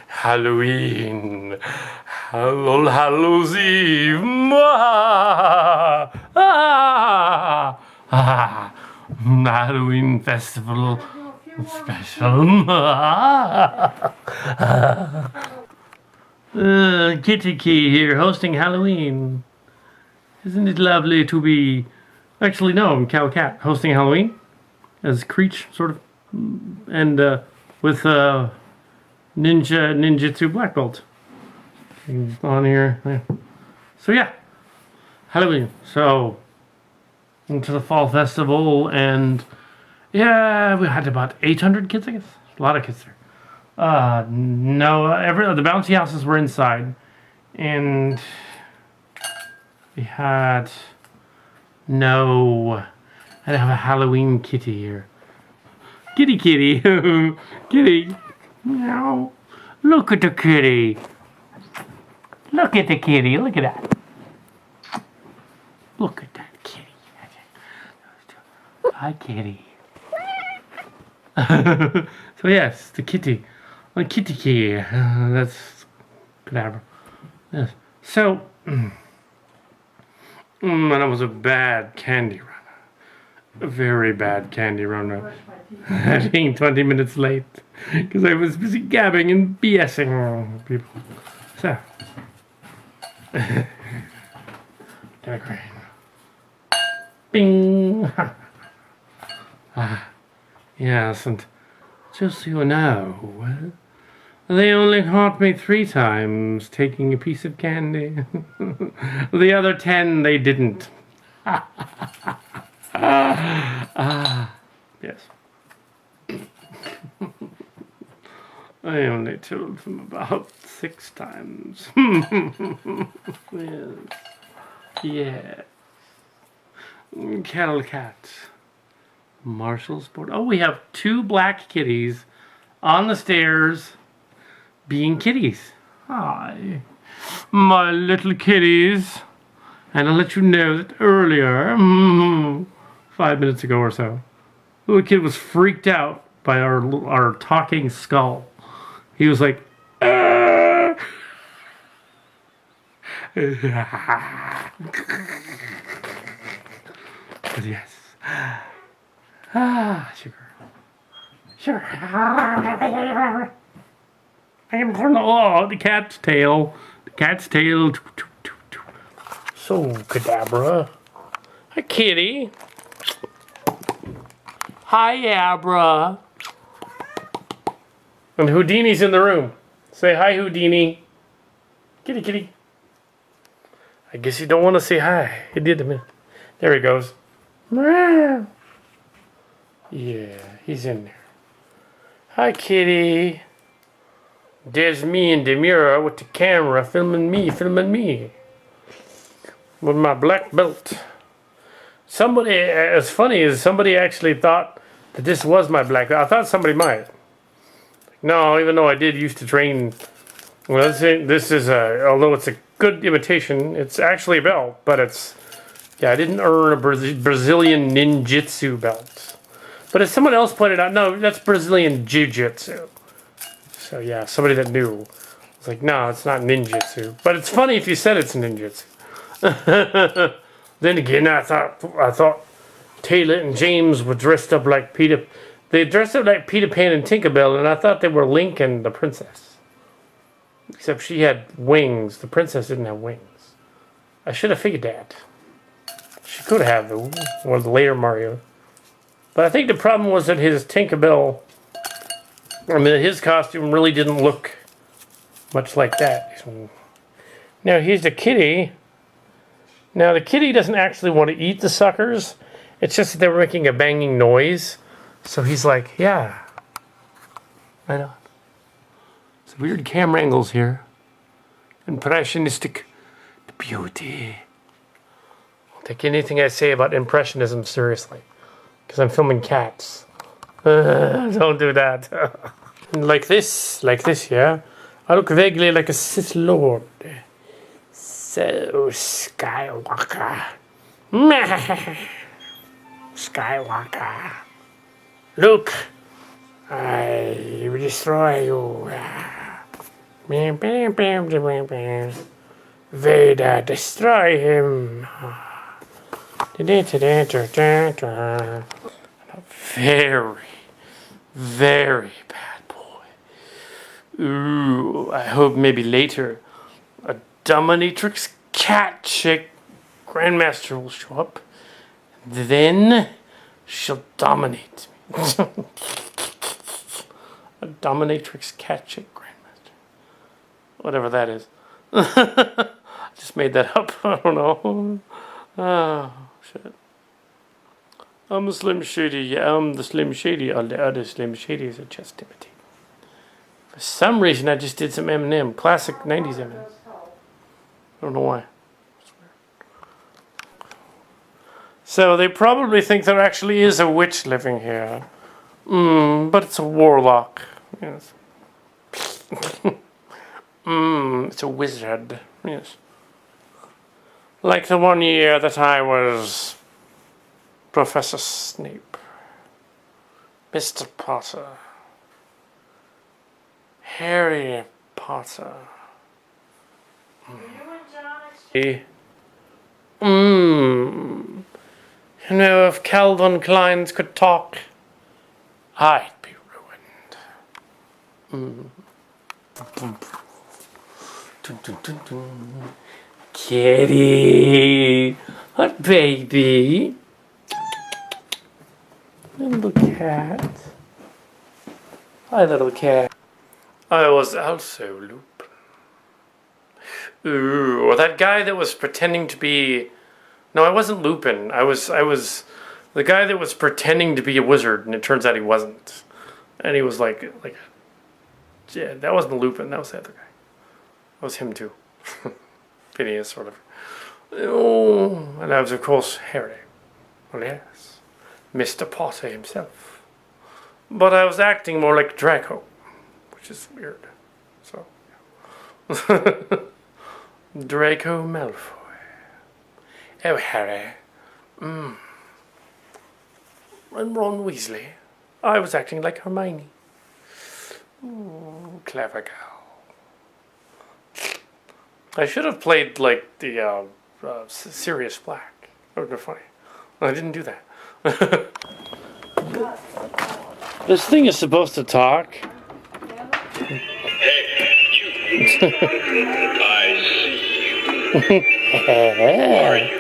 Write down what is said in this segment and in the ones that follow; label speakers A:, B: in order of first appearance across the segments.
A: Halloween. All Hallows Eve. Mwah! Ah! Ah! Halloween festival special. Kitty Key here hosting Halloween. Isn't it lovely to be... Actually, no, I'm Cow Cat hosting Halloween as Creech, sort of, and with ninjutsu black belt on here. Yeah. So yeah, Halloween. So into the fall festival, and yeah, we had about 800 kids, I guess. A lot of kids there. No, the bouncy houses were inside, and we had no. I have a Halloween kitty here. Kitty. Kitty. Meow. Look at the kitty. Look at the kitty. Look at that. Look at that kitty. Hi, kitty. So yes, the kitty. A kitty key. That's cadaver. Yes. So, and it was a bad candy run. A very bad candy run. Being 20 minutes late because I was busy gabbing and BSing people. So, get a crane. Bing. Yes, and just so you know, they only caught me 3 times taking a piece of candy. The other 10 they didn't. Yes. I only told them about 6 times. Yes. Yeah. Kettle cat. Marshall's board. Oh, we have 2 black kitties on the stairs being kitties. Hi, my little kitties. And I'll let you know that earlier, 5 minutes ago or so, the little kid was freaked out by our talking skull. He was like, ah! But yes. Sugar. I am from the cat's tail. The cat's tail. So, Cadabra. Hi, kitty. Hi, Abra. And Houdini's in the room. Say hi, Houdini. Kitty. I guess you don't want to say hi. He did a minute. There he goes. Yeah, he's in there. Hi, kitty. There's me in the mirror with the camera filming me. With my black belt. Somebody, as funny as somebody actually thought that this was my black belt. I thought somebody might. No, even though I did used to train. Well, this is although it's a good imitation, it's actually a belt, but it's, yeah, I didn't earn a Brazilian ninjutsu belt. But as someone else pointed out, no, that's Brazilian jiu-jitsu. So yeah, somebody that knew was like, no, it's not ninjutsu. But it's funny if you said it's ninjutsu. Then again, I thought Taylor and James were dressed up like Peter. They dressed up like Peter Pan and Tinkerbell, and I thought they were Link and the princess. Except she had wings. The princess didn't have wings. I should have figured that. She could have, though, or the later Mario. But I think the problem was that his Tinkerbell, his costume really didn't look much like that. Now here's the kitty. Now the kitty doesn't actually want to eat the suckers. It's just that they were making a banging noise. So he's like, yeah, I know. It's weird camera angles here. Impressionistic beauty. Don't take anything I say about impressionism seriously. Because I'm filming cats. Don't do that. like this, yeah. I look vaguely like a Sith Lord. So, Skywalker. Skywalker. Luke, I will destroy you. Vader, destroy him. Very, very bad boy. Ooh, I hope maybe later a dominatrix cat chick grandmaster will show up. Then she'll dominate me. A dominatrix cat chick grandmaster. Whatever that is. I just made that up. I don't know. Oh, shit. I'm a Slim Shady. Yeah, I'm the Slim Shady. All the other Slim Shadys are just imitating. For some reason, I just did some Eminem. Classic 90s Eminem. I don't know why. So they probably think there actually is a witch living here. But it's a warlock. Yes. It's a wizard. Yes. Like the one year that I was Professor Snape. Mr. Potter. Harry Potter. You know, if Calvin Klein's could talk, I'd be ruined. Kitty, hot baby, little cat. Hi, little cat. I was also Lupin. Ooh, that guy that was pretending to be. No, I wasn't Lupin. I was the guy that was pretending to be a wizard, and it turns out he wasn't. And he was like, yeah, that wasn't Lupin. That was the other guy. That was him too. Phineas, sort of. Oh, and that was of course Harry. Well, yes, Mr. Potter himself. But I was acting more like Draco, which is weird. So, yeah. Draco Malfoy. Oh, Harry. I'm Ron Weasley. I was acting like Hermione. Ooh, clever girl. I should have played, like, the Sirius Black. That would have been funny. I didn't do that. This thing is supposed to talk.
B: Hey, you. I see you. Who are you?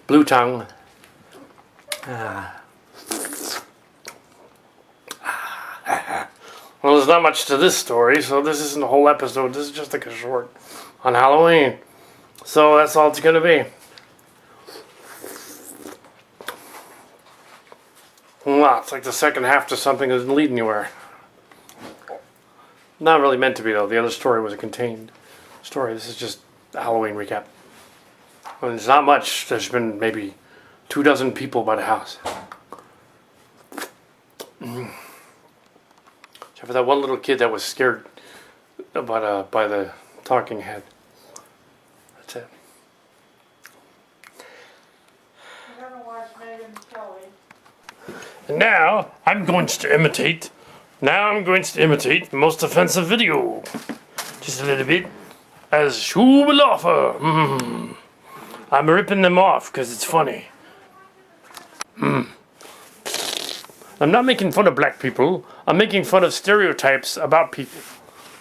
A: Blue tongue. Well, there's not much to this story, so this isn't a whole episode. This is just like a short on Halloween. So that's all it's going to be. Well, it's like the second half to something that doesn't lead anywhere. Not really meant to be, though. The other story was a contained story. This is just a Halloween recap. And it's not much. There's been maybe 24 people by the house. Except for that one little kid that was scared by the talking head. That's it. And now I'm going to imitate. The most offensive video. Just a little bit. As Schubaloffer. I'm ripping them off because it's funny. I'm not making fun of black people. I'm making fun of stereotypes about people.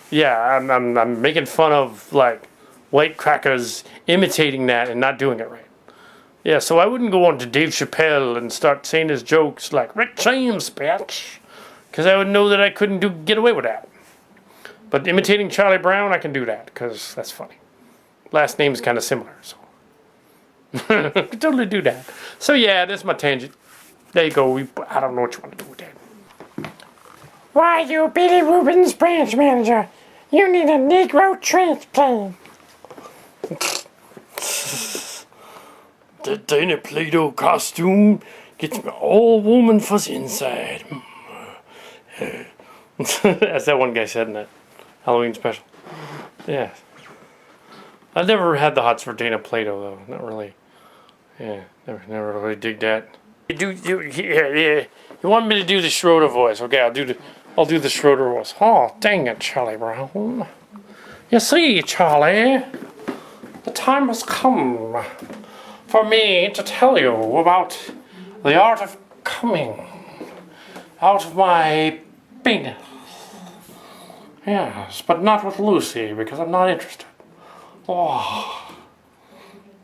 A: Yeah, I'm making fun of, like, white crackers imitating that and not doing it right. Yeah, so I wouldn't go on to Dave Chappelle and start saying his jokes like, Rick James, bitch. Because I would know that I couldn't get away with that. But imitating Charlie Brown, I can do that because that's funny. Last name's kind of similar, so. I could totally do that. So yeah, that's my tangent. There you go. I don't know what you want to do with that. Why, you Billy Rubin's branch manager? You need a Negro transplant. That tiny Play-Doh costume gets me all warm and fuzzy inside. As that one guy said in that Halloween special. Yeah. I've never had the hots for Dana Plato though. Not really. Yeah, never really dig that. Yeah. You want me to do the Schroeder voice? Okay, I'll do the Schroeder voice. Oh, dang it, Charlie Brown. You see, Charlie, the time has come for me to tell you about the art of coming out of my penis. Yes, but not with Lucy, because I'm not interested. Oh.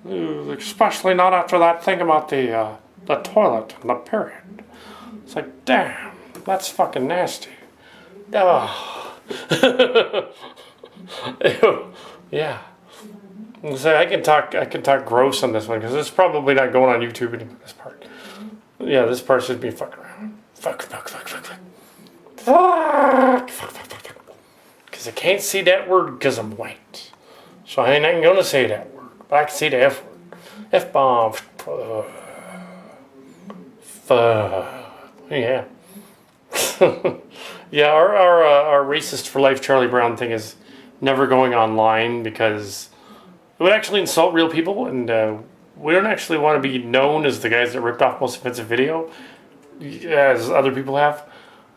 A: Especially not after that thing about the toilet and the period. It's like, damn, that's fucking nasty. Oh. Yeah. So I can talk gross on this one because it's probably not going on YouTube anymore. This part. Yeah, this part should be fucking around. Fuck. Because I can't see that word because I'm white. So I ain't gonna say that word. But I can say the F word. F-bomb. Yeah. Yeah, our racist for life Charlie Brown thing is never going online because it would actually insult real people, and we don't actually want to be known as the guys that ripped off Most Offensive Video, as other people have.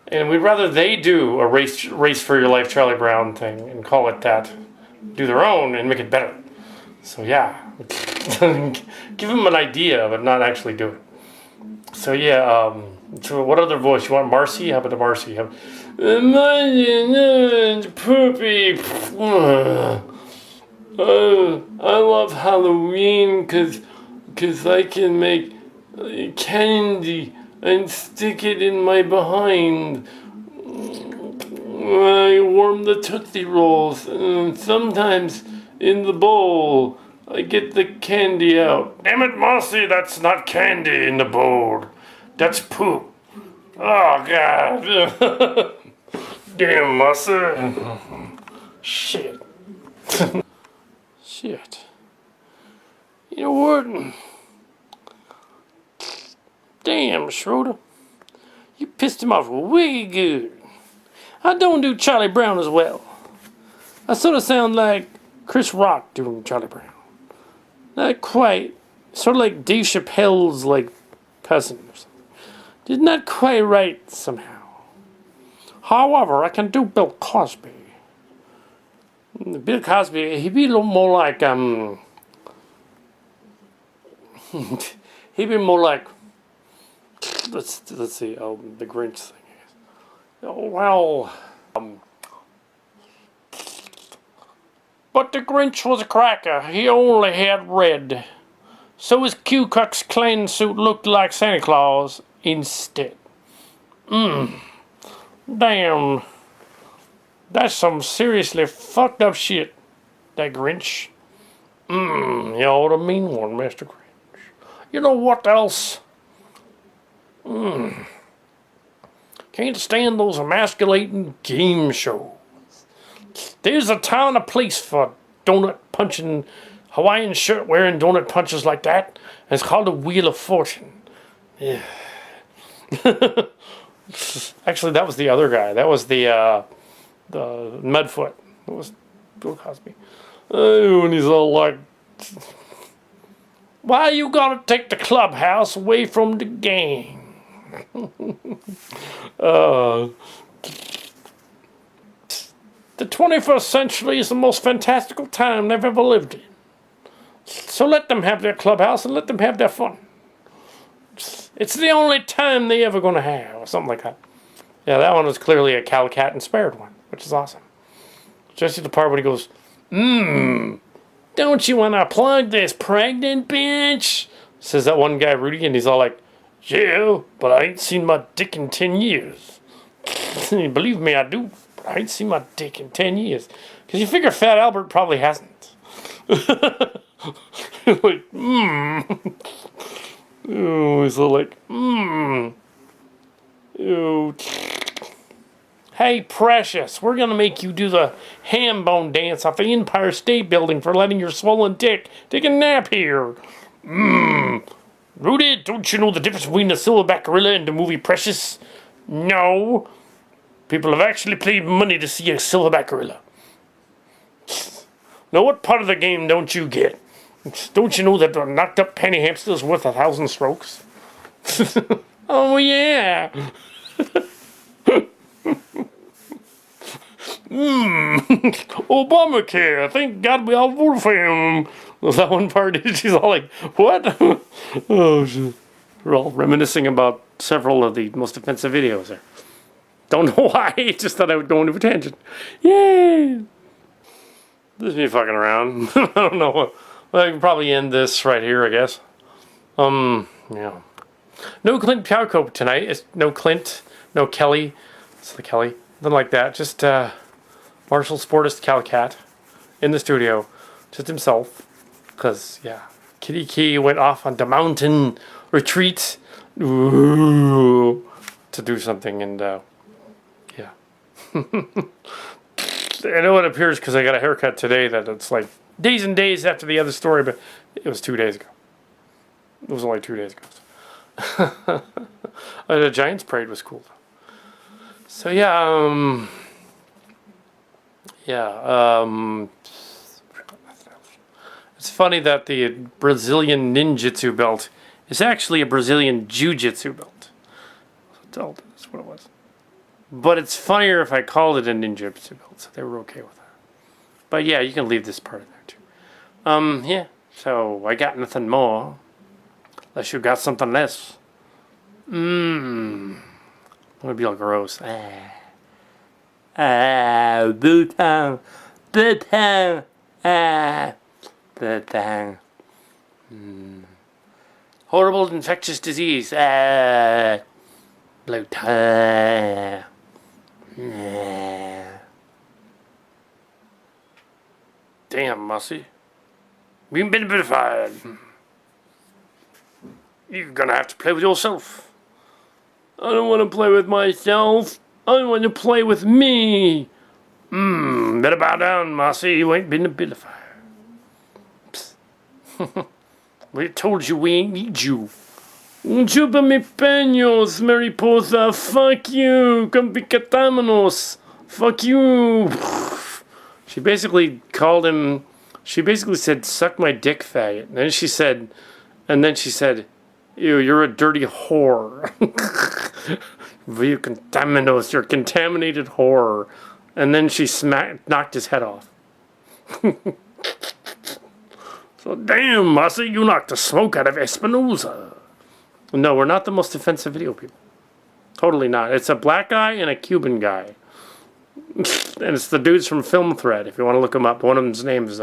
A: And we'd rather they do a race for your life Charlie Brown thing and call it that, do their own and make it better. So yeah, give them an idea, but not actually do it. So yeah, so what other voice you want? Marcy? How about the Marcy? Poopy. I love Halloween because I can make candy and stick it in my behind. I warm the Tootsie Rolls and sometimes in the bowl I get the candy out. Damn it, Marcy, that's not candy in the bowl. That's poop. Oh, God. Damn, Marcy. Shit. Shit. You know what? Damn, Schroeder. You pissed him off way good. I don't do Charlie Brown as well. I sort of sound like Chris Rock doing Charlie Brown. Not quite. Sort of like Dave Chappelle's like cousin or something. Did not quite right somehow. However, I can do Bill Cosby. Bill Cosby, he'd be a little more like he'd be more like let's see, the Grinch thing. Oh well, but the Grinch was a cracker. He only had red, so his Ku Klux Klan suit looked like Santa Claus instead. Damn. That's some seriously fucked up shit, that Grinch. You're the mean one, Mr. Grinch. You know what else? Can't stand those emasculating game shows. There's a town and a place for donut punching, Hawaiian shirt wearing donut punches like that. And it's called the Wheel of Fortune. Yeah. Actually, that was the other guy. That was the Mudfoot. It was Bill Cosby. And he's all like, why you gotta take the clubhouse away from the gang? The 21st century is the most fantastical time they've ever lived in. So let them have their clubhouse and let them have their fun. It's the only time they ever gonna have, or something like that. Yeah, that one was clearly a Cal Cat inspired one, which is awesome. Especially the part when he goes, don't you wanna plug this pregnant bitch? Says that one guy, Rudy, and he's all like, yeah, but I ain't seen my dick in 10 years. Believe me, I do, but I ain't seen my dick in 10 years. Because you figure Fat Albert probably hasn't. Like, Oh, he's all like, Oh. Hey, Precious, we're gonna make you do the ham bone dance off the Empire State Building for letting your swollen dick take a nap here. Rudy, don't you know the difference between the silverback gorilla and the movie Precious? No. People have actually paid money to see a silverback gorilla. Now, what part of the game don't you get? Don't you know that the knocked up penny hamster is worth 1,000 strokes? Oh, yeah. Obamacare. Thank God we all voted for him. Was that one part? She's all like, what? Oh, shit. We're all reminiscing about several of the most offensive videos there. Don't know why. Just thought I would go into a tangent. Yay! This is me fucking around. I don't know. Well, I can probably end this right here, I guess. Yeah. No Clint Piarco tonight. It's no Clint, no Kelly. It's the Kelly. Nothing like that. Just Marshall Sportist Calicat in the studio. Just himself. Because, yeah. Kitty Key went off on the mountain retreat. Ooh, to do something. And, yeah. I know it appears because I got a haircut today that it's like days and days after the other story, but it was 2 days ago. It was only 2 days ago. The Giants parade was cool though. So yeah, it's funny that the Brazilian ninjutsu belt is actually a Brazilian jiu-jitsu belt. That's what it was. But it's funnier if I called it a ninjutsu belt, so they were okay with that. But yeah, you can leave this part in there too. Yeah. So I got nothing more. Unless you got something less. Wanna be all gross. Bhutan. Bhutan. Horrible infectious disease. Bhutan. Damn, Mossy. We've been vilified. You're gonna have to play with yourself. I don't want to play with myself. I want to play with me. Better bow down, Mossy. You ain't been a vilified. We told you we ain't need you. Chupa mi peños, mariposa. Fuck you. Compicatamanos. Fuck you. She basically called him. She basically said, "Suck my dick, faggot." And then she said, "Ew, you're a dirty whore." You contaminos, you're a contaminated whore. And then she knocked his head off. So, damn, Mossy, you knocked the smoke out of Espinoza. No, we're not the most offensive video people. Totally not. It's a black guy and a Cuban guy. And it's the dudes from Film Thread, if you want to look them up. One of them's name is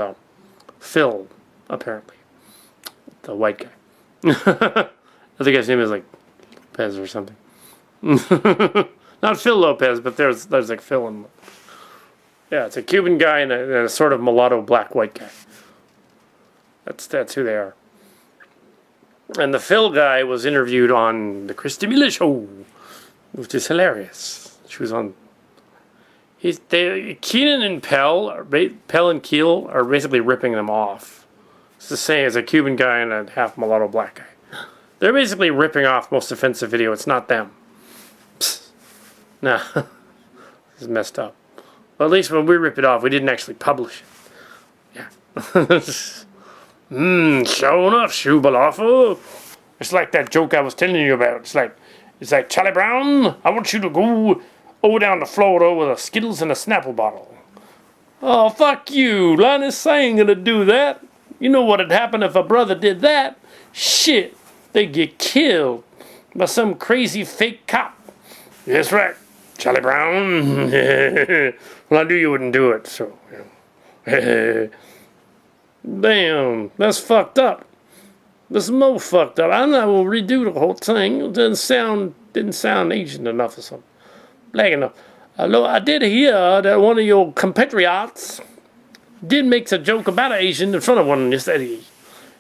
A: Phil, apparently. The white guy. I think his name is like Lopez or something. Not Phil Lopez, but there's like Phil and... Yeah, it's a Cuban guy and a sort of mulatto black-white guy. That's who they are. And the Phil guy was interviewed on the Krista Miller show, which is hilarious. She was on... Keenan and Pell and Keel are basically ripping them off. It's the same as a Cuban guy and a half mulatto black guy. They're basically ripping off most offensive video. It's not them. Psst. Nah. This is messed up. Well, at least when we rip it off, we didn't actually publish it. Yeah. Sure enough, Shubalaffa. It's like that joke I was telling you about. It's like, Charlie Brown, I want you to go over down to Florida with a Skittles and a Snapple bottle. Oh, fuck you. Linus, I ain't gonna do that. You know what'd happen if a brother did that? Shit. They'd get killed by some crazy fake cop. That's right, Charlie Brown. Well, I knew you wouldn't do it, so, you know. Damn, that's fucked up. That's more fucked up. I will redo the whole thing. It didn't sound Asian enough or something. Black enough. I did hear that one of your compatriots did make a joke about an Asian in front of one yesterday.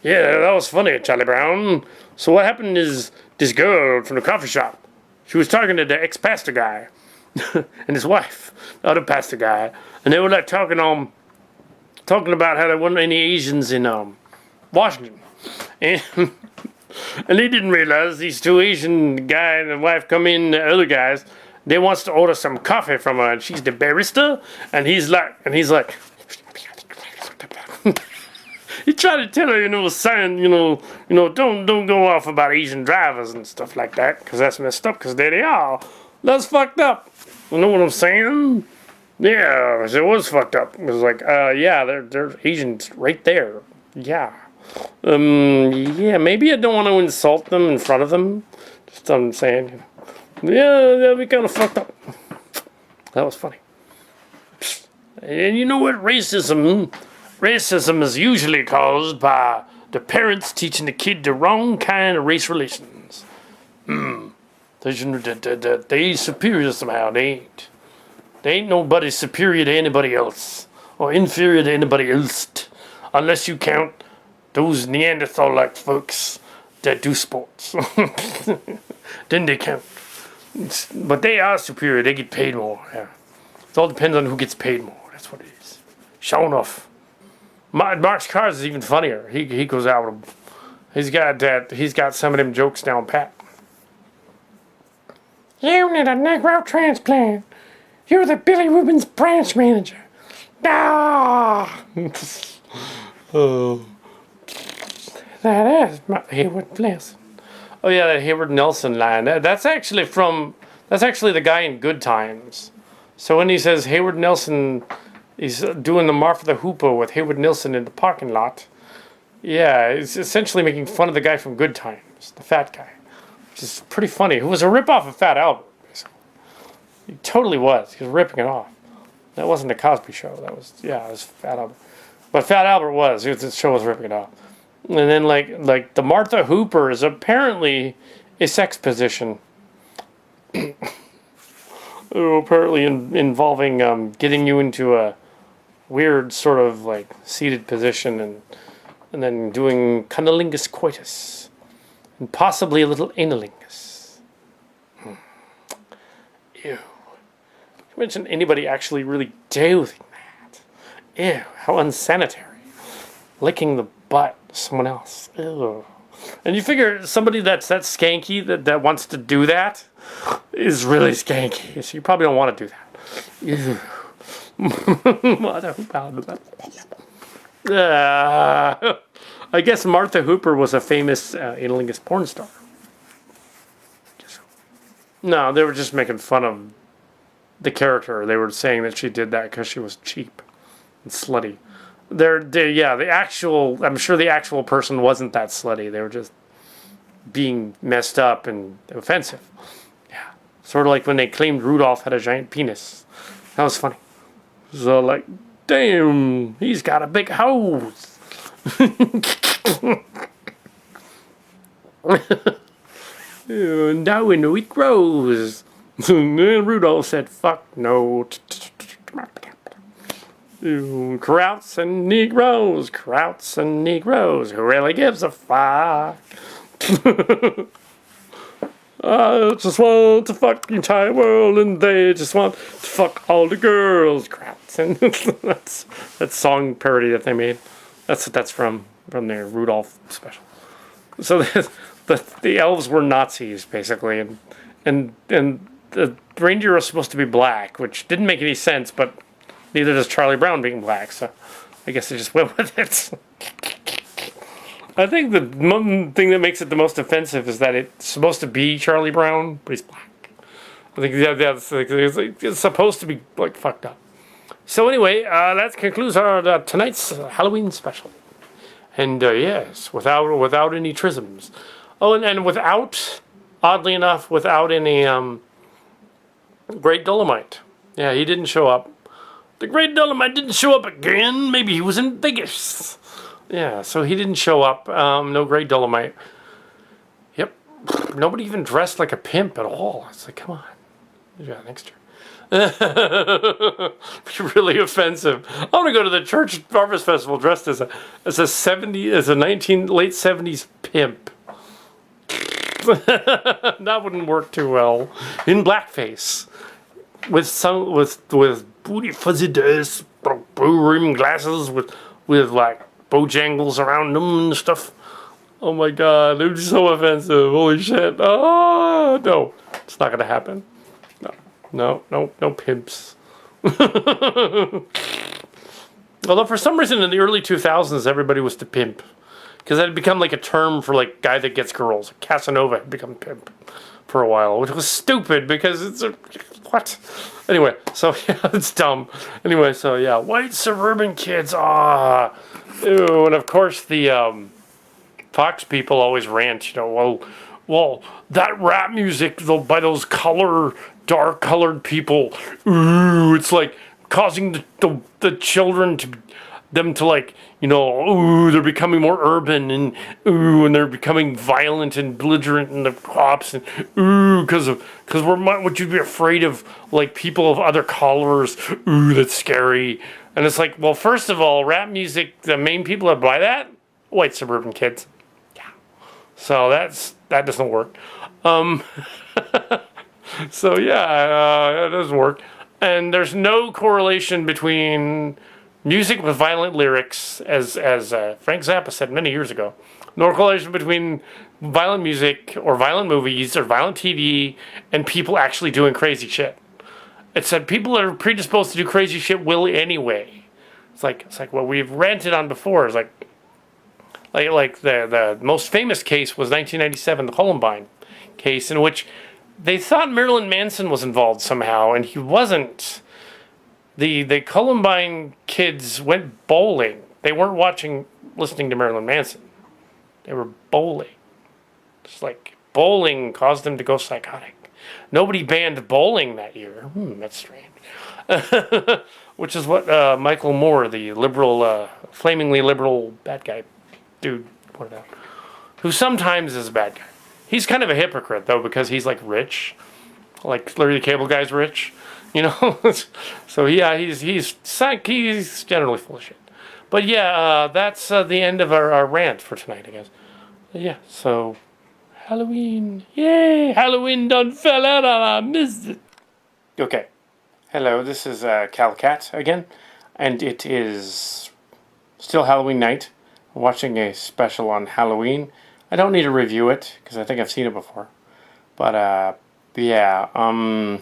A: Yeah, that was funny, Charlie Brown. So what happened is this girl from the coffee shop, she was talking to the ex-pastor guy and his wife, the other pastor guy, and they were like talking about how there weren't any Asians in Washington. And they didn't realize these two Asian guy and the wife come in, the other guys, they wants to order some coffee from her, and she's the barista, and he's like, he tried to tell her, sign, don't go off about Asian drivers and stuff like that, because that's messed up, because there they are. That's fucked up. You know what I'm saying? Yeah, it was fucked up. It was like, yeah, they're Asians right there. Yeah. Yeah, maybe I don't want to insult them in front of them. Just I'm saying, yeah, that'd be kind of fucked up. That was funny. And you know what? Racism is usually caused by the parents teaching the kid the wrong kind of race relations. They superior somehow. They ain't nobody superior to anybody else or inferior to anybody else, unless you count those Neanderthal-like folks that do sports. Then they count. But they are superior. They get paid more. Yeah. It all depends on who gets paid more. That's what it is. Showing off. Mark's Cars is even funnier. He goes out with them. He's got some of them jokes down pat. You need a Negro transplant. You're the Billy Rubin's branch manager. Ah! Oh. That is my Hayward Nelson. Oh yeah, that Hayward Nelson line. That's actually the guy in Good Times. So when he says Hayward Nelson, he's doing the Martha the Hooper with Hayward Nelson in the parking lot. Yeah, it's essentially making fun of the guy from Good Times, the fat guy. Which is pretty funny. Who was a ripoff of Fat Albert, basically. He totally was. He was ripping it off. That wasn't the Cosby Show. It was Fat Albert. But Fat Albert was. The show was ripping it off. And then like the Martha Hooper is apparently a sex position. Apparently involving getting you into a weird sort of like seated position and then doing cunnilingus coitus. And possibly a little analingus. Ew. Can you imagine anybody actually really doing that? Ew, how unsanitary. Licking the butt of someone else. Ew. And you figure somebody that's that skanky that wants to do that is really skanky. So you probably don't want to do that. Ew. I guess Martha Hooper was a famous analingus porn star. No, they were just making fun of the character. They were saying that she did that because she was cheap and slutty. I'm sure the actual person wasn't that slutty. They were just being messed up and offensive. Yeah. Sort of like when they claimed Rudolph had a giant penis. That was funny. So like, damn, he's got a big hose. Now we know it grows. And Rudolph said, fuck no. Krauts and Negroes, who really gives a fuck? I just want to fuck the entire world, and they just want to fuck all the girls. Krauts, and that's song parody that they made. That's what that's from their Rudolph special. So the elves were Nazis basically, and the reindeer was supposed to be black, which didn't make any sense, but neither does Charlie Brown being black, so I guess they just went with it. I think the thing that makes it the most offensive is that it's supposed to be Charlie Brown, but he's black. I think it's supposed to be like fucked up. So anyway, that concludes our tonight's Halloween special. And yes, without any trisms. Oh, and without, oddly enough, without any Great Dolomite. Yeah, he didn't show up. The Great Dolomite didn't show up again. Maybe he was in Vegas. Yeah, so he didn't show up. No Great Dolomite. Yep. Nobody even dressed like a pimp at all. It's like, come on. Yeah, next year. Really offensive. I want to go to the Church Harvest Festival dressed as a late 70s pimp. That wouldn't work too well. In blackface. With booty fuzzy dress, blue rim glasses with like bojangles around them and stuff. Oh my god, it was so offensive. Holy shit. Oh no. It's not gonna happen. No pimps. Although for some reason in the early 2000s, everybody was to pimp. Because that had become like a term for like guy that gets girls. Casanova had become pimp for a while, which was stupid because it's a... What? Anyway, so yeah, it's dumb. Anyway, so yeah, white suburban kids, ew. And of course the Fox people always rant, well, that rap music by those dark colored people, ooh, it's like causing the children them to like, ooh, they're becoming more urban and ooh, and they're becoming violent and belligerent and the cops and ooh, because would you be afraid of like people of other colors? Ooh, that's scary. And it's like, well, first of all, rap music, the main people that buy that, white suburban kids. Yeah. So that doesn't work. So yeah, it doesn't work. And there's no correlation between music with violent lyrics, as Frank Zappa said many years ago. No correlation between violent music or violent movies or violent TV and people actually doing crazy shit. It said people that are predisposed to do crazy shit will anyway. It's like what we've ranted on before. It's like the most famous case was 1997, the Columbine case, in which they thought Marilyn Manson was involved somehow, and he wasn't. The Columbine kids went bowling. They weren't listening to Marilyn Manson. They were bowling. It's like bowling caused them to go psychotic. Nobody banned bowling that year. That's strange. Which is what Michael Moore, the liberal, flamingly liberal bad guy dude, pointed out. Who sometimes is a bad guy. He's kind of a hypocrite, though, because he's, like, rich. Like, Larry the Cable Guy's rich. So, yeah, he's generally full of shit. But, yeah, that's the end of our rant for tonight, I guess. Yeah, so... Halloween. Yay! Halloween done fell out and I missed it. Okay. Hello, this is Cal Cat again. And it is still Halloween night. I'm watching a special on Halloween. I don't need to review it, because I think I've seen it before. But, yeah.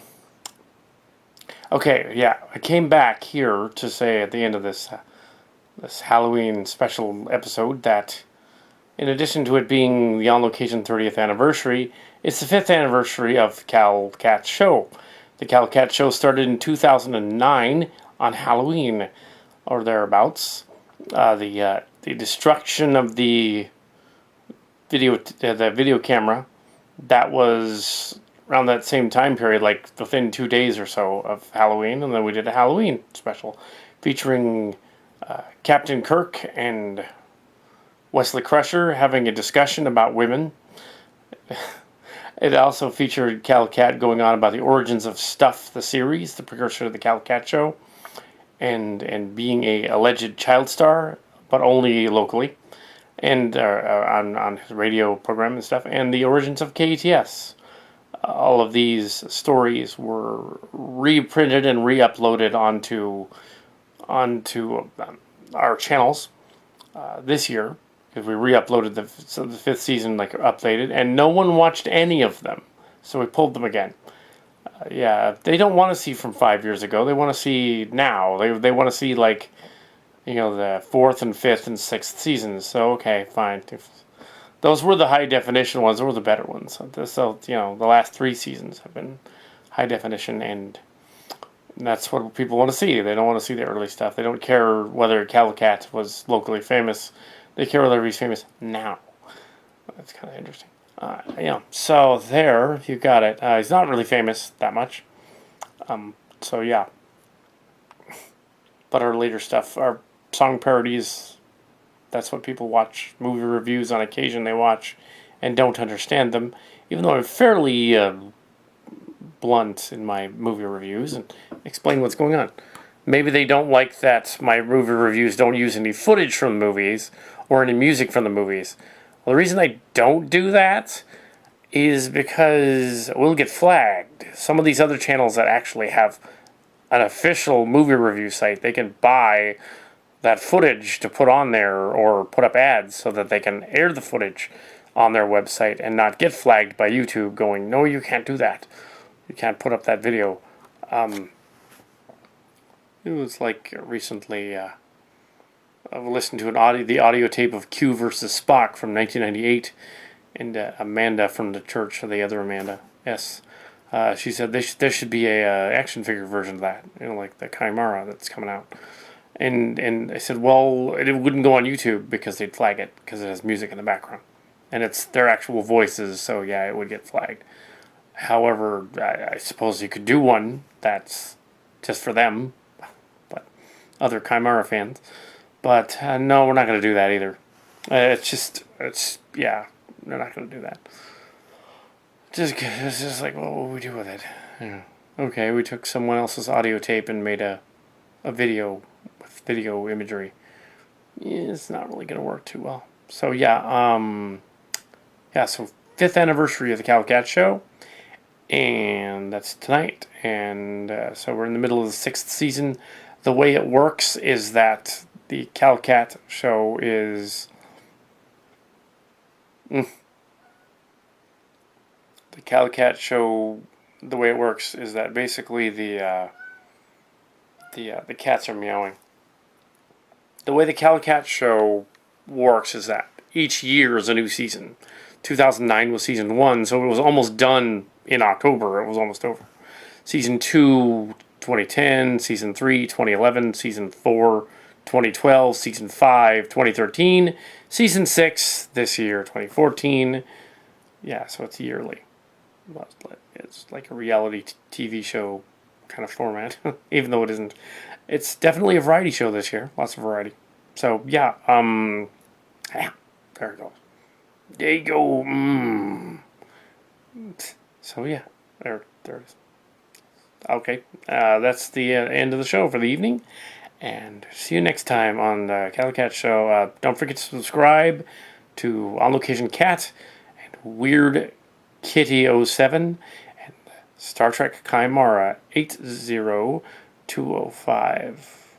A: Okay, yeah. I came back here to say at the end of this Halloween special episode that... in addition to it being the On Location 30th anniversary, it's the 5th anniversary of Cal Cat's show. The Cal Cat show started in 2009 on Halloween, or thereabouts. The destruction of the video camera, that was around that same time period, like within 2 days or so of Halloween, and then we did a Halloween special featuring Captain Kirk and Wesley Crusher having a discussion about women. It also featured Cal Cat going on about the origins of Stuff, the series, the precursor to the Cal Cat show, and being a alleged child star, but only locally, and on his radio program and stuff, and the origins of KTS. All of these stories were reprinted and re-uploaded onto our channels this year. Because we re-uploaded the 5th season, like, updated, and no one watched any of them. So we pulled them again. Yeah, they don't want to see from 5 years ago. They want to see now. They want to see, like, the 4th and 5th and 6th seasons. So, okay, fine. Those were the high definition ones. Those were the better ones. So, the last 3 seasons have been high definition, and that's what people want to see. They don't want to see the early stuff. They don't care whether Cal Cat was locally famous. They care whether he's famous now. That's kind of interesting. So there, you got it. He's not really famous that much. So yeah. But our later stuff, our song parodies, that's what people watch. Movie reviews on occasion they watch and don't understand them. Even though I'm fairly blunt in my movie reviews and explain what's going on. Maybe they don't like that my movie reviews don't use any footage from the movies or any music from the movies. Well, the reason I don't do that is because we'll get flagged. Some of these other channels that actually have an official movie review site, they can buy that footage to put on there or put up ads so that they can air the footage on their website and not get flagged by YouTube going, no, you can't do that. You can't put up that video. It was like recently... I've listened to the audio tape of Q versus Spock from 1998, and Amanda from the church, or the other Amanda S. She said there should be a action figure version of that, like the Chimera that's coming out. And I said, well, it wouldn't go on YouTube because they'd flag it because it has music in the background, and it's their actual voices, so yeah, it would get flagged. However, I suppose you could do one that's just for them, but other Chimera fans. But no, we're not going to do that either. Yeah, we're not going to do that. It's just like, what will we do with it? Yeah. Okay, we took someone else's audio tape and made a video with video imagery. Yeah, it's not really going to work too well. So yeah, so 5th anniversary of the Cat Show, and that's tonight. And so we're in the middle of the 6th season. The way it works is that the Cat Show is the Cat Show. The way it works is that basically the cats are meowing. The way the Cat Show works is that each year is a new season. 2009 was season 1, so it was almost done in October. It was almost over. Season 2, 2010. Season 3, 2011. Season 4, 2012. Season 5, 2013. Season 6, this year, 2014. Yeah, so it's yearly. It's like a reality TV show kind of format, even though it isn't. It's definitely a variety show this year. Lots of variety. So, yeah, there it goes. There you go. So, yeah, there it is. Okay, that's the end of the show for the evening. And see you next time on the Cat Show. Don't forget to subscribe to On Location Cat and Weird Kitty 07 and Star Trek Chimera 80205.